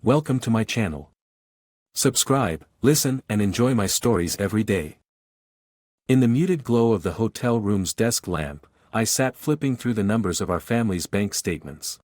Welcome to my channel. Subscribe, listen, and enjoy my stories every day. In the muted glow of the hotel room's desk lamp, I sat flipping through the numbers of our family's bank statements.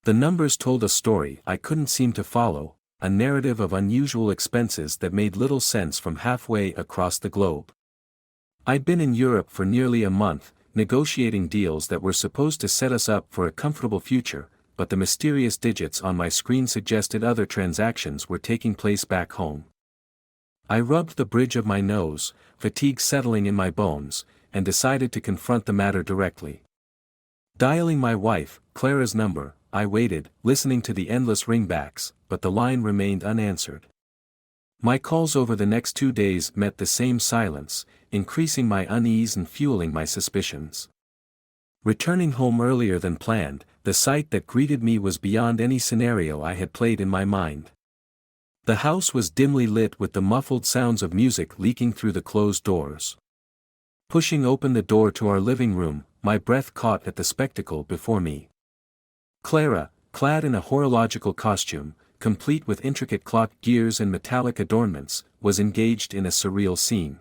The numbers told a story I couldn't seem to follow, a narrative of unusual expenses that made little sense from halfway across the globe. I'd been in Europe for nearly a month, negotiating deals that were supposed to set us up for a comfortable future, but the mysterious digits on my screen suggested other transactions were taking place back home. I rubbed the bridge of my nose, fatigue settling in my bones, and decided to confront the matter directly. Dialing my wife, Clara's number, I waited, listening to the endless ringbacks, but the line remained unanswered. My calls over the next 2 days met the same silence, increasing my unease and fueling my suspicions. Returning home earlier than planned, the sight that greeted me was beyond any scenario I had played in my mind. The house was dimly lit with the muffled sounds of music leaking through the closed doors. Pushing open the door to our living room, my breath caught at the spectacle before me. Clara, clad in a horological costume, complete with intricate clock gears and metallic adornments, was engaged in a surreal scene.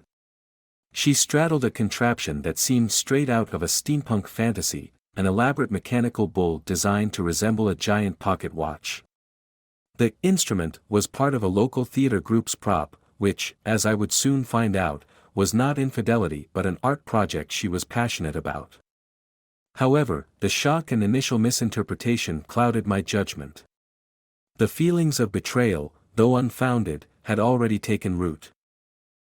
She straddled a contraption that seemed straight out of a steampunk fantasy, an elaborate mechanical bull designed to resemble a giant pocket watch. The instrument was part of a local theater group's prop, which, as I would soon find out, was not infidelity but an art project she was passionate about. However, the shock and initial misinterpretation clouded my judgment. The feelings of betrayal, though unfounded, had already taken root.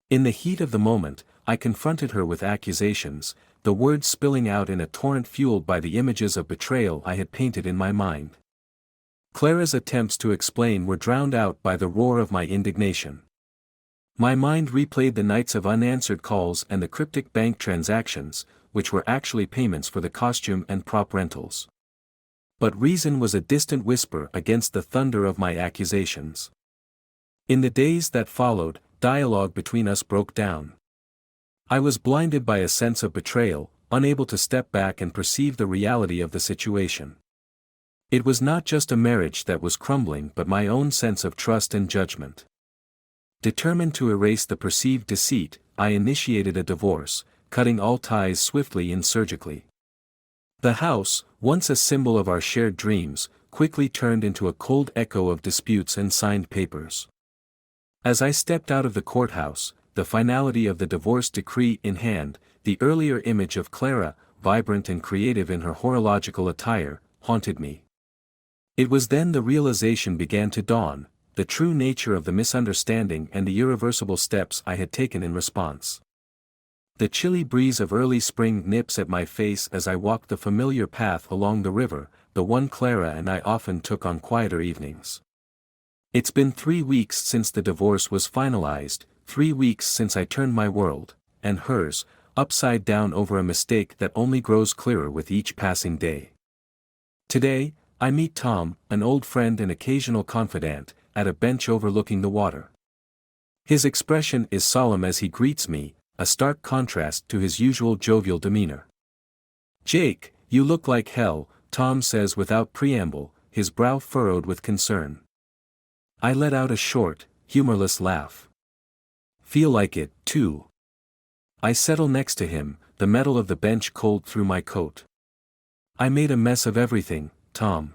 In the heat of the moment, I confronted her with accusations, the words spilling out in a torrent fueled by the images of betrayal I had painted in my mind. Clara's attempts to explain were drowned out by the roar of my indignation. My mind replayed the nights of unanswered calls and the cryptic bank transactions, which were actually payments for the costume and prop rentals. But reason was a distant whisper against the thunder of my accusations. In the days that followed, dialogue between us broke down. I was blinded by a sense of betrayal, unable to step back and perceive the reality of the situation. It was not just a marriage that was crumbling but my own sense of trust and judgment. Determined to erase the perceived deceit, I initiated a divorce, cutting all ties swiftly and surgically. The house, once a symbol of our shared dreams, quickly turned into a cold echo of disputes and signed papers. As I stepped out of the courthouse, the finality of the divorce decree in hand, the earlier image of Clara, vibrant and creative in her horological attire, haunted me. It was then the realization began to dawn, the true nature of the misunderstanding and the irreversible steps I had taken in response. The chilly breeze of early spring nips at my face as I walked the familiar path along the river, the one Clara and I often took on quieter evenings. It's been 3 weeks since the divorce was finalized, 3 weeks since I turned my world, and hers, upside down over a mistake that only grows clearer with each passing day. Today, I meet Tom, an old friend and occasional confidant, at a bench overlooking the water. His expression is solemn as he greets me, a stark contrast to his usual jovial demeanor. "Jake, you look like hell," Tom says without preamble, his brow furrowed with concern. I let out a short, humorless laugh. "Feel like it, too." I settle next to him, the metal of the bench cold through my coat. "I made a mess of everything, Tom.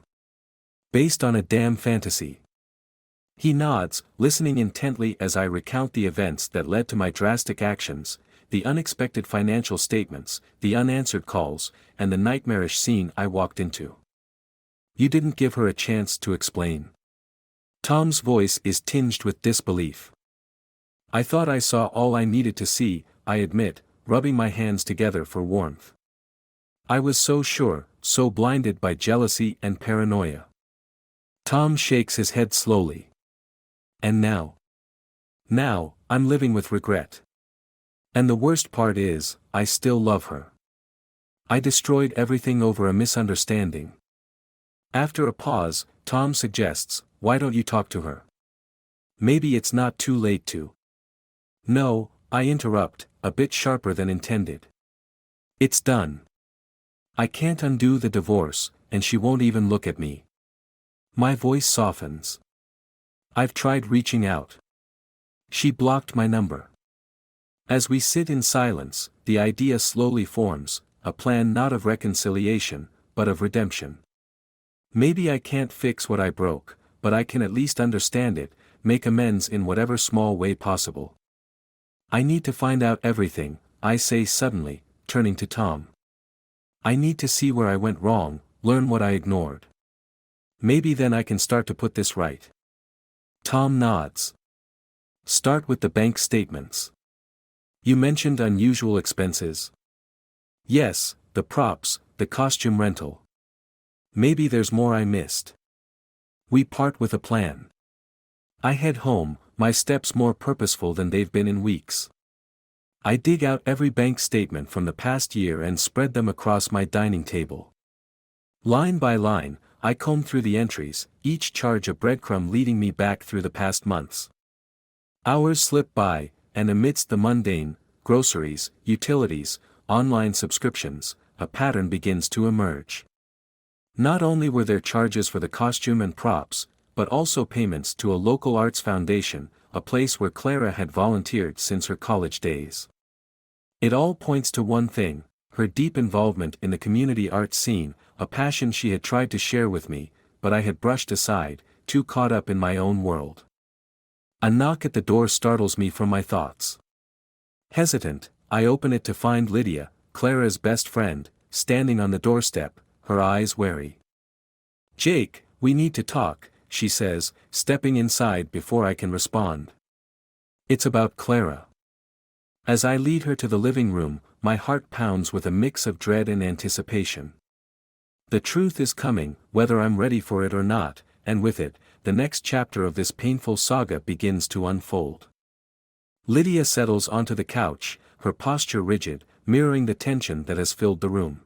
Based on a damn fantasy." He nods, listening intently as I recount the events that led to my drastic actions, the unexpected financial statements, the unanswered calls, and the nightmarish scene I walked into. "You didn't give her a chance to explain." Tom's voice is tinged with disbelief. "I thought I saw all I needed to see," I admit, rubbing my hands together for warmth. "I was so sure, so blinded by jealousy and paranoia." Tom shakes his head slowly. "And now? Now, I'm living with regret. And the worst part is, I still love her. I destroyed everything over a misunderstanding." After a pause, Tom suggests, "Why don't you talk to her? Maybe it's not too late to." "No," I interrupt, a bit sharper than intended. "It's done. I can't undo the divorce, and she won't even look at me." My voice softens. I've tried reaching out. She blocked my number. As we sit in silence, the idea slowly forms, a plan not of reconciliation, but of redemption. Maybe I can't fix what I broke, but I can at least understand it, make amends in whatever small way possible. I need to find out everything, I say suddenly, turning to Tom. I need to see where I went wrong, learn what I ignored. Maybe then I can start to put this right. Tom nods. Start with the bank statements. You mentioned unusual expenses. Yes, the props, the costume rental. Maybe there's more I missed. We part with a plan. I head home, my steps more purposeful than they've been in weeks. I dig out every bank statement from the past year and spread them across my dining table. Line by line, I comb through the entries, each charge a breadcrumb leading me back through the past months. Hours slip by, and amidst the mundane, groceries, utilities, online subscriptions, a pattern begins to emerge. Not only were there charges for the costume and props, but also payments to a local arts foundation, a place where Clara had volunteered since her college days. It all points to one thing, her deep involvement in the community arts scene, a passion she had tried to share with me, but I had brushed aside, too caught up in my own world. A knock at the door startles me from my thoughts. Hesitant, I open it to find Lydia, Clara's best friend, standing on the doorstep, her eyes wary. "Jake, we need to talk," she says, stepping inside before I can respond. "It's about Clara." As I lead her to the living room, my heart pounds with a mix of dread and anticipation. The truth is coming, whether I'm ready for it or not, and with it, the next chapter of this painful saga begins to unfold. Lydia settles onto the couch, her posture rigid, mirroring the tension that has filled the room.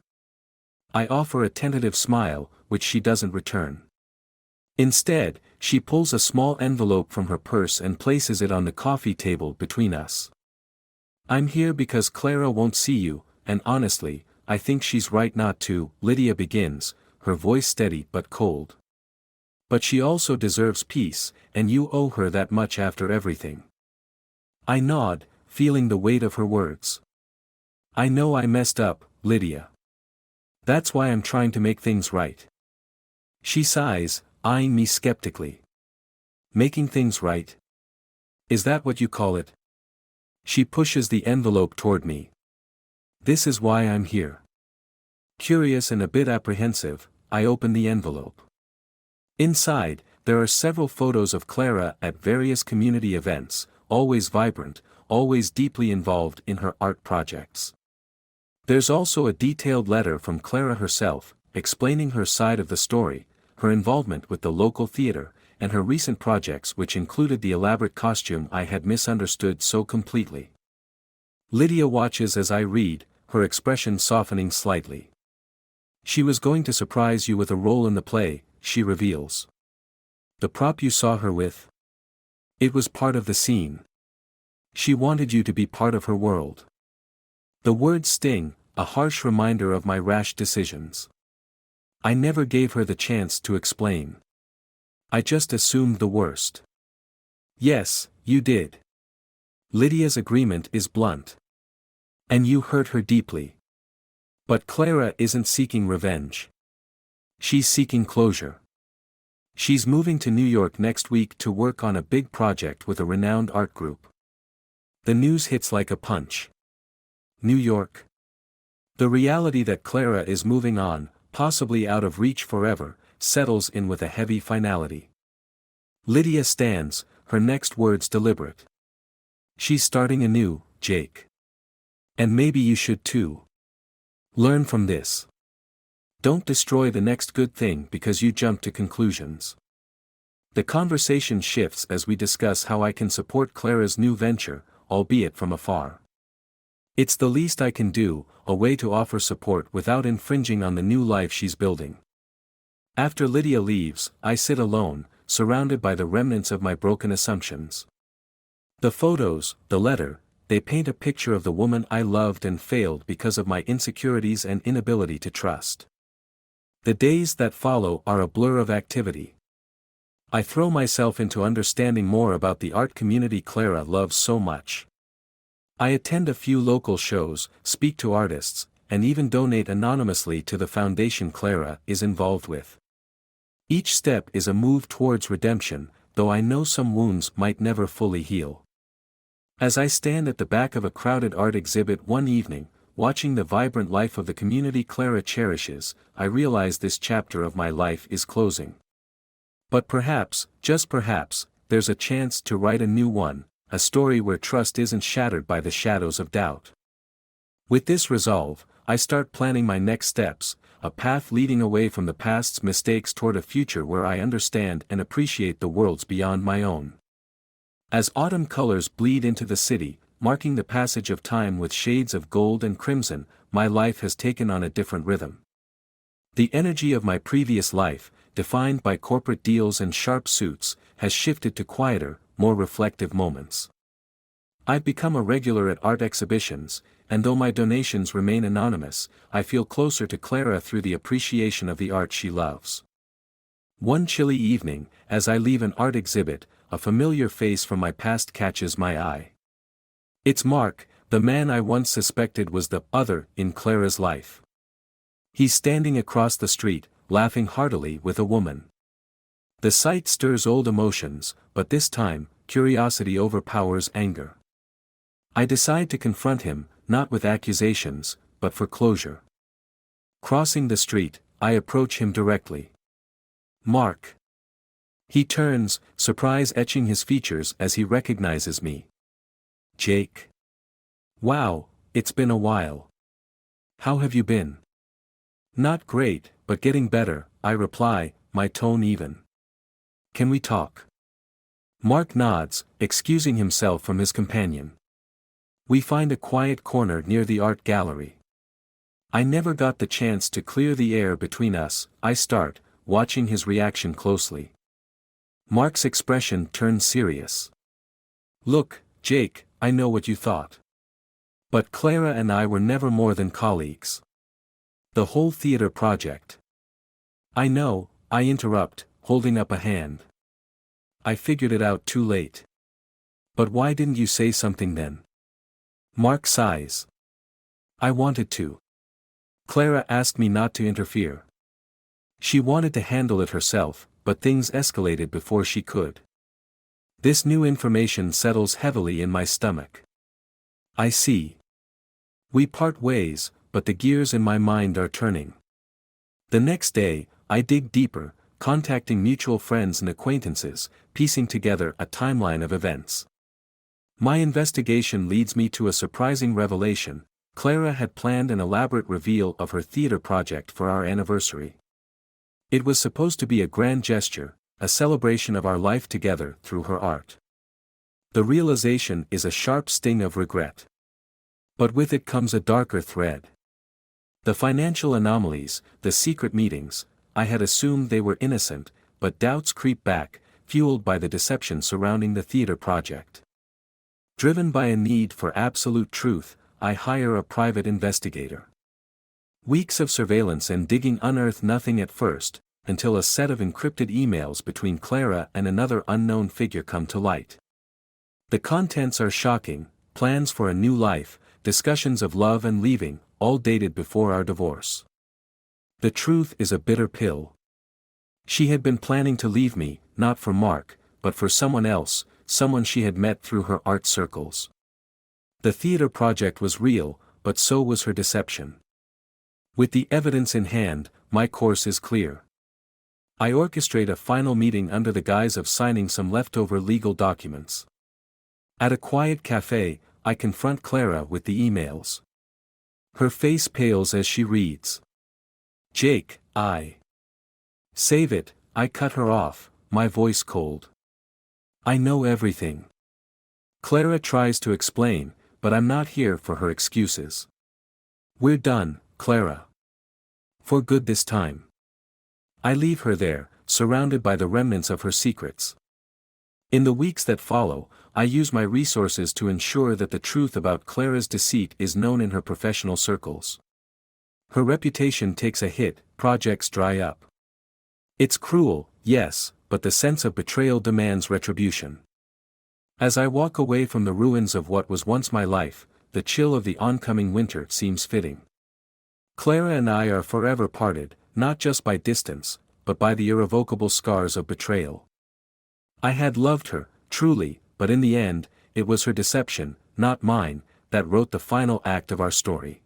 I offer a tentative smile, which she doesn't return. Instead, she pulls a small envelope from her purse and places it on the coffee table between us. "I'm here because Clara won't see you, and honestly, I think she's right not to," Lydia begins, her voice steady but cold. "But she also deserves peace, and you owe her that much after everything." I nod, feeling the weight of her words. "I know I messed up, Lydia. That's why I'm trying to make things right." She sighs, eyeing me skeptically. "Making things right? Is that what you call it?" She pushes the envelope toward me. "This is why I'm here." Curious and a bit apprehensive, I open the envelope. Inside, there are several photos of Clara at various community events, always vibrant, always deeply involved in her art projects. There's also a detailed letter from Clara herself, explaining her side of the story, her involvement with the local theater, and her recent projects which included the elaborate costume I had misunderstood so completely. Lydia watches as I read, her expression softening slightly. "She was going to surprise you with a role in the play," she reveals. "The prop you saw her with? It was part of the scene. She wanted you to be part of her world." The words sting, a harsh reminder of my rash decisions. I never gave her the chance to explain. I just assumed the worst. "Yes, you did." Lydia's agreement is blunt. "And you hurt her deeply. But Clara isn't seeking revenge. She's seeking closure. She's moving to New York next week to work on a big project with a renowned art group." The news hits like a punch. New York. The reality that Clara is moving on, possibly out of reach forever, settles in with a heavy finality. Lydia stands, her next words deliberate. "She's starting anew, Jake. And maybe you should too. Learn from this. Don't destroy the next good thing because you jump to conclusions." The conversation shifts as we discuss how I can support Clara's new venture, albeit from afar. It's the least I can do, a way to offer support without infringing on the new life she's building. After Lydia leaves, I sit alone, surrounded by the remnants of my broken assumptions. The photos, the letter, they paint a picture of the woman I loved and failed because of my insecurities and inability to trust. The days that follow are a blur of activity. I throw myself into understanding more about the art community Clara loves so much. I attend a few local shows, speak to artists, and even donate anonymously to the foundation Clara is involved with. Each step is a move towards redemption, though I know some wounds might never fully heal. As I stand at the back of a crowded art exhibit one evening, watching the vibrant life of the community Clara cherishes, I realize this chapter of my life is closing. But perhaps, just perhaps, there's a chance to write a new one, a story where trust isn't shattered by the shadows of doubt. With this resolve, I start planning my next steps, a path leading away from the past's mistakes toward a future where I understand and appreciate the worlds beyond my own. As autumn colors bleed into the city, marking the passage of time with shades of gold and crimson, my life has taken on a different rhythm. The energy of my previous life, defined by corporate deals and sharp suits, has shifted to quieter, more reflective moments. I've become a regular at art exhibitions, and though my donations remain anonymous, I feel closer to Clara through the appreciation of the art she loves. One chilly evening, as I leave an art exhibit, a familiar face from my past catches my eye. It's Mark, the man I once suspected was the other in Clara's life. He's standing across the street, laughing heartily with a woman. The sight stirs old emotions, but this time, curiosity overpowers anger. I decide to confront him, not with accusations, but for closure. Crossing the street, I approach him directly. Mark. He turns, surprise etching his features as he recognizes me. Jake. Wow, it's been a while. How have you been? Not great, but getting better, I reply, my tone even. Can we talk? Mark nods, excusing himself from his companion. We find a quiet corner near the art gallery. I never got the chance to clear the air between us, I start, watching his reaction closely. Mark's expression turns serious. Look, Jake, I know what you thought. But Clara and I were never more than colleagues. The whole theater project. I know, I interrupt, holding up a hand. I figured it out too late. But why didn't you say something then? Mark sighs. I wanted to. Clara asked me not to interfere. She wanted to handle it herself, but things escalated before she could. This new information settles heavily in my stomach. I see. We part ways, but the gears in my mind are turning. The next day, I dig deeper, contacting mutual friends and acquaintances, piecing together a timeline of events. My investigation leads me to a surprising revelation. Clara had planned an elaborate reveal of her theater project for our anniversary. It was supposed to be a grand gesture, a celebration of our life together through her art. The realization is a sharp sting of regret. But with it comes a darker thread. The financial anomalies, the secret meetings, I had assumed they were innocent, but doubts creep back, fueled by the deception surrounding the theater project. Driven by a need for absolute truth, I hire a private investigator. Weeks of surveillance and digging unearth nothing at first, until a set of encrypted emails between Clara and another unknown figure come to light. The contents are shocking: plans for a new life, discussions of love and leaving, all dated before our divorce. The truth is a bitter pill. She had been planning to leave me, not for Mark, but for someone else, someone she had met through her art circles. The theater project was real, but so was her deception. With the evidence in hand, my course is clear. I orchestrate a final meeting under the guise of signing some leftover legal documents. At a quiet cafe, I confront Clara with the emails. Her face pales as she reads. Jake, Save it, I cut her off, my voice cold. I know everything. Clara tries to explain, but I'm not here for her excuses. We're done, Clara. For good this time. I leave her there, surrounded by the remnants of her secrets. In the weeks that follow, I use my resources to ensure that the truth about Clara's deceit is known in her professional circles. Her reputation takes a hit, projects dry up. It's cruel, yes, but the sense of betrayal demands retribution. As I walk away from the ruins of what was once my life, the chill of the oncoming winter seems fitting. Clara and I are forever parted, not just by distance, but by the irrevocable scars of betrayal. I had loved her, truly, but in the end, it was her deception, not mine, that wrote the final act of our story.